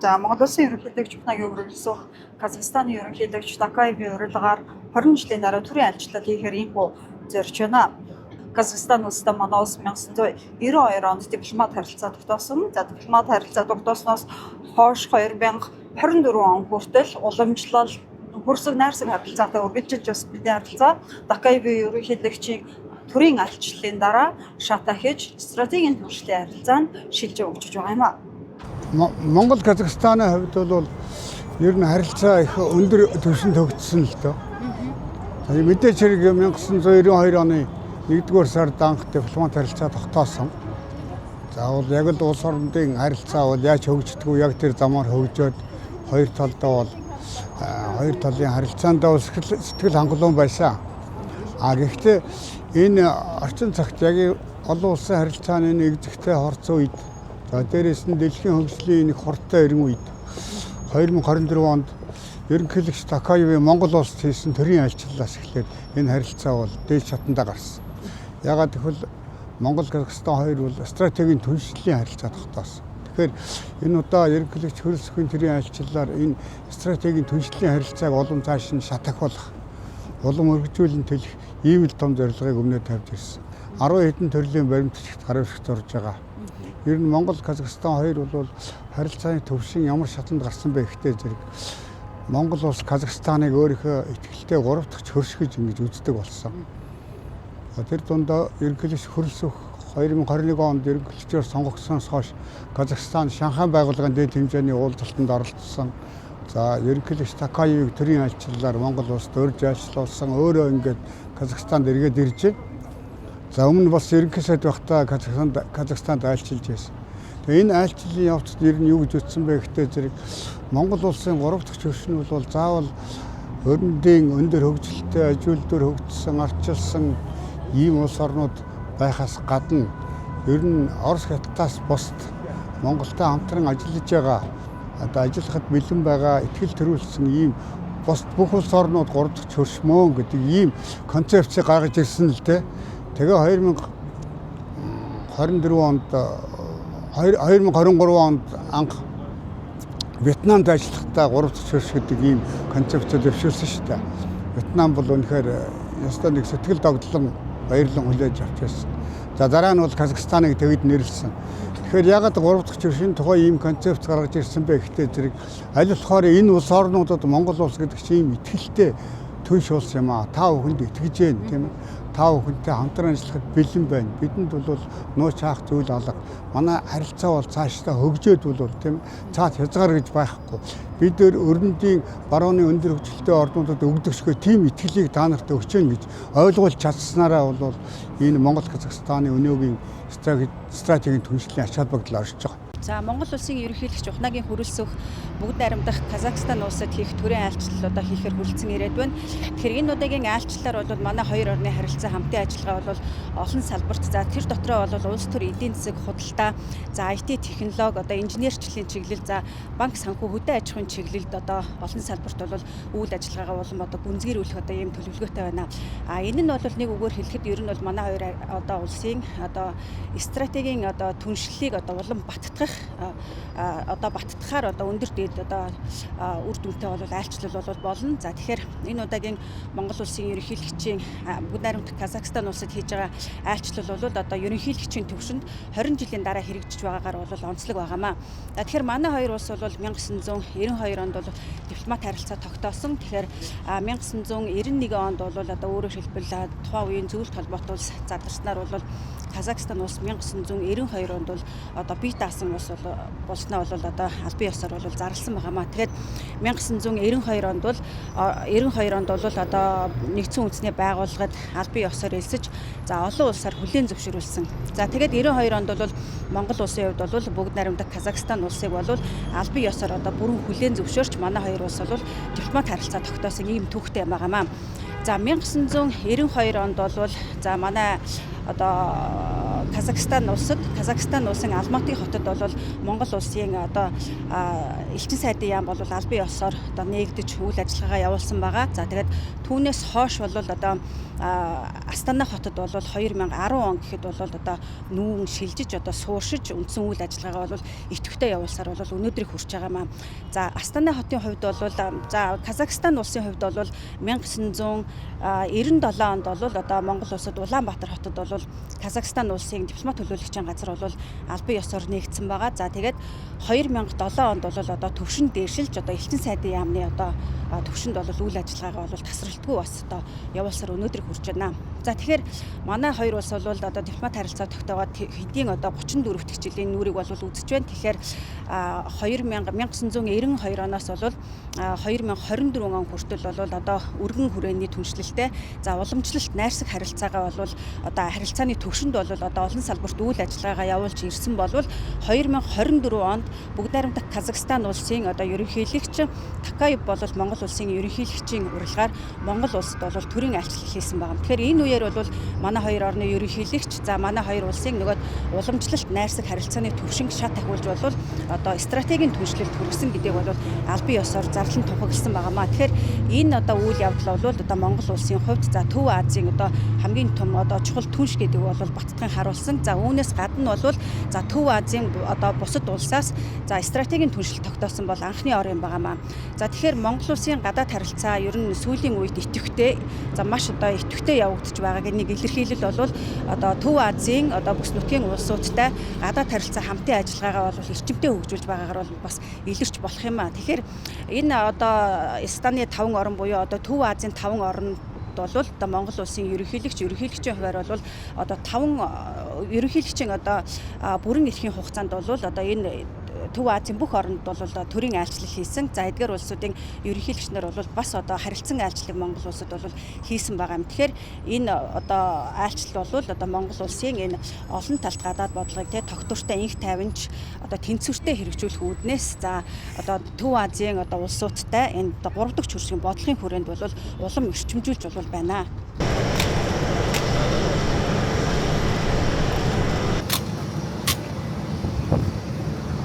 За Монгол Улсын ерөнхийлөгч Чухнагийн өргөлсөх Казахстаны ерөнхийлөгч Такаевын урилгаар 20 жилийн дараа төрийн альчлал хийхээр ийм хөө зорж байна. Казахстан улстай манай улс 1992 онд дипломат харилцаа тогтоосон. За дипломат харилцаа тогтоосноос хойш 2024 он хүртэл уламжлал хөрсөг найрсаг харилцаатай үргэлжлэж бас бидний харилцаа Такаевын ерөнхийлөгчийн төрийн альчлалын дараа шатаа хийж стратегийн түвшлийн харилцаанд шилжиж өгч байгаа юм а. Монгол Казахстаны хувьд бол ер нь харилцаа их өндөр түвшинд хөгжсөн л дөө. Мэдээж хэрэг 1992 оны 1-р сард анх дипломат харилцаа тогтоосон. За бол яг л улс орнуудын харилцаа бол яаж хөгждөг вэ? Яг тэр замаар хөгжөөд хоёр талдаа бол хоёр талын харилцаандаа бол сэтгэл хангалуун байсан. Гэхдээ энэ орчин цагт яг олон улсын харилцааны нэг зэгтэй хорцоо үед за дээрээс нь дэлхийн хөгжлийн нэг хурдтай ирэн үед 2024 онд ерөнхийлөгч Такаевын Монгол улсад хийсэн төрийн альчлалаас эхлээд энэ харилцаа бол дээд шатандаа гарсан. Ягаад гэвэл Монгол Казахстан хоёр бол стратегийн түншлэлийн харилцаа тогтоосон. Тэгэхээр энэ удаа ерөнхийлөгч хөрөлсөхийн төрийн альчлалаар энэ стратегийн түншлэлийн харилцааг улам цааш нь шатахуулах, улам өргөжүүлэн төлөх ийм л том зорилгыг өмнө тавьж ирсэн. 10 хэдэн төрлийн баримтчигт харуулж орж байгаа. Ер нь Монгол Казахстан хоёр бол харилцааны төвшин ямар шатанд гарсан бэ гэхтэй зэрэг Монгол улс Казахстаныг өөрийнхөө итгэлтэй 3 дахь хөршгөж ингэж үздэг болсон. Тэр дундаа ерөнхийлөгч хөрөлсөх 2021 онд ерөнхийлөгчөөр сонгогдсоноос хойш Казахстан Шанхай байгууллагын дэд хэмжээний уулзалтанд оролцсон. За ерөнхийлөгч Такаевыг төрийн альчлалаар Монгол улсад урьж альчлуулсан. Өөрөө ингээд Казахстанд эргээд ирж байна. За өмнө бас ерөнхий сайд байхдаа Казахстанд альчилж байсан. Тэгээ энэ альчлалын явцад ер нь юу гэж үзсэн бэ гэхтэй зэрэг Монгол улсын 3 дахь хөршин бол заавал өрөндийн өндөр хөгжилтэй, ажилтнаар хөгжсөн, арчилсан ийм улс орнууд байхаас гадна ер нь Орос хятадаас бусд Монголтой хамтран ажиллаж байгаа одоо ажиллахад бэлэн байгаа ихтгэл төрүүлсэн ийм бусд бүх улс орнууд 3 дахь хөршмөө гэдэг ийм концепцийг гаргаж ирсэн л дээ. Тэгээ 2024 онд 2023 онд анх Вьетнамд ажиллахдаа 3 дахь хөрш гэдэг ийм концепцийг дэвшүүлсэн шүү дээ. Вьетнам бол үнэхээр ёстой нэг сэтгэл догдлон баярлан хүлээж авч байсан. За дараа нь бол Казахстаныг тэгэд нэрлсэн. Тэгэхээр ягаад 3 дахь хөршийн тухай ийм концепц гаргаж ирсэн бэ гэхтэй зэрэг аль болохоор энэ улс орнуудад Монгол улс гэдэг чинь ийм итгэлтэй түнш улс юм аа. Та бүхэнд итгэж байна тийм ээ. Та бүхэнтэй хамтран ажиллахад бэлэн байна. Бидэнд бол нууц хаах зүйл алга. Манай харилцаа бол цаашдаа хөгжөөд бол тийм цаад хязгаар гэж байхгүй. Бид өрөндийн барууны өндөр хөгжилтэй орнуудад өгдөгшгүй тийм итгэлийг та нарт өгч гэн гэж ойлгуулж чадсанараа бол энэ Монгол Казахстаны өнөөгийн стратегийн түншлэлийн ач холбогдол оршиж байгаа. За Монгол улсын ерөнхийлөгч Чухнагийн хүрэлцэх бүгд найрамдах Казахстан улсад хийх төрийн альчлал одоо хийхээр хүрэлцэн ирээд байна. Тэгэхээр энэ удаагийн альчлалаар бол манай хоёр орны харилцаа хамтын ажиллагаа бол олон салбарт за тэр дотроо бол улс төр эдийн засаг худалдаа, за IT технологи, одоо инженерчлэлийн чиглэл, за банк санхүү хөдөө аж ахуйн чиглэлд одоо олон салбарт бол үйл ажиллагаагаа улам одоо гүнзгийрүүлэх одоо ийм төлөвлөгөөтэй байна. Энэ нь бол нэг үгээр хэлэхэд ер нь бол манай хоёр одоо улсын одоо стратегийн одоо түншлэлийг одоо улам баттгах одоо баттахаар одоо өндөр дээд одоо үр дүнтэй бол альчлал бол болно. За тэгэхээр энэ удаагийн Монгол улсын ерөнхийлөгчийн бүгд найрамдах Казахстан улсад хийж байгаа альчлал бол одоо ерөнхийлөгчийн төвшөнд 20 жилийн дараа хэрэгжиж байгаагаар бол онцлог байгаамаа. За тэгэхээр манай хоёр улс бол 1992 онд бол дипломат харилцаа тогтоосон. Тэгэхээр 1991 онд бол одоо өөрөөр хэлбэл тухайн үеийн зөвлөлт холбоот улс задарснаар бол Казахстан улс 1992 онд бол одоо бие даасан улс болсноо бол одоо албан ёсоор бол зарласан байгаамаа. Тэгээд 1992 онд бол одоо нэгдсэн үндэсний байгууллагад албан ёсоор элсэж за олон улсаар хүлээн зөвшөөрүүлсэн. За тэгээд 92 онд бол Монгол улсын хувьд бол бүгд найрамдах Казахстан улсыг бол албан ёсоор одоо бүрэн хүлээн зөвшөөрч манай хоёр улс бол дипломат харилцаа тогтоосон ийм түүхтэй юм байгаамаа. За 1992 онд бол за манай одоо Казахстан улсын Алматы хотод бол Монгол улсын одоо элчин сайдын яам бол албан ёсоор одоо нээгдэж үйл ажиллагаагаа явуулсан байгаа. За тэгээд түүнээс хойш бол одоо Астана хотод бол 2010 он гэхэд бол одоо нүүн шилжиж одоо сууршиж үндсэн үйл ажиллагаагаа бол идэвхтэй явуулсаар бол өнөөдрийг хүрч байгаа маа. За Астана хотын хувьд бол за Казахстан улсын хувьд бол 1997 онд бол одоо Монгол улсад Улаанбаатар хотод бол Казахстан улсын дипломат төлөөлөгчийн газар бол албан ёсоор нээгдсэн байгаа. За тэгээд 2007 онд бол одоо төвшин дээшилж одоо элчин сайдын яамны одоо төвшөнд бол үйл ажиллагаагаа бол тасралтгүй бас одоо явуулсаар өнөөдрийг хүрч байна. За тэгэхээр манай хоёр улс бол одоо дипломат харилцаа тогтоогоод хэдийн одоо 34 дэх жилийн нүрийг бол үзэж байна. Тэгэхээр 1992 оноос бол 2024 он хүртэл бол одоо өргөн хүрээний түншлэлтэй за уламжлалт найрсаг харилцаагаа бол одоо харилцааны төвшөнд бол одоо олон салбарт үйл ажиллагаагаа явуулж ирсэн бол 2024 онд бүгд найрамдах Казахстан улсын одоо ерөнхийлөгч Такаев бол Монгол улсын ерөнхийлөгчийн урилгаар Монгол улсад бол төрийн айлчлал хийсэн байгаа. Тэгэхээр энэ үеэр бол манай хоёр орны ерөнхийлөгч за манай хоёр улсын нөгөө уламжлалт найрсаг харилцааны төвшинг шат ахиулж бол одоо стратегийн түншлэлд хүргэсэн гэдэг бол албан ёсоор зарлан тунхагласан байгаамаа. Тэгэхээр энэ одоо үйл явдал бол одоо Монгол улсын хувьд за Төв Азийн одоо хамгийн том одоо чухал түнш гэдэг бол баттган харуулсан. За үүнээс гадна бол за Төв Азийн одоо бусад улсаас за стратегийн түншлэл тогтоосон бол анхны ор юм байгаамаа. За тэгэхээр Монгол улсын гадаад харилцаа ер нь сүүлийн үед идэвхтэй за маш одоо идэвхтэй явагдаж байгааг нэг илэрхийлэл бол одоо Төв Азийн одоо бүс нутгийн улсуудтай гадаад харилцаа хамтын ажиллагаагаа бол эрчимтэй хөгжүүлж байгаагаар бол бас илэрч болох юм аа. Тэгэхээр энэ одоо Станы 5 орн буюу одоо Төв Азийн 5 орнд бол одоо Монгол улсын ерөнхийлөгчийн хувьар бол одоо 5 ерөнхийлөгчийн одоо бүрэн эрхийн хугацаанд бол одоо энэ Төв Азийн бүх оронд бол төрийн айлчлал хийсэн. За эдгээр улсуудын ерөнхийлөгчнөр бол бас одоо харилцан айлчлалыг Монгол улсад бол хийсэн байгаа юм. Тэгэхээр энэ одоо айлчлал бол одоо Монгол улсын энэ олон талт гадаад бодлогыг тогтвортой инх тайванч одоо тэнцвэртэй хэрэгжүүлэх үүднээс за одоо Төв Азийн одоо улсуудтай энэ одоо 3 дахь хөршийн бодлогын хүрээнд бол улам өрчмжүүлж бол байна.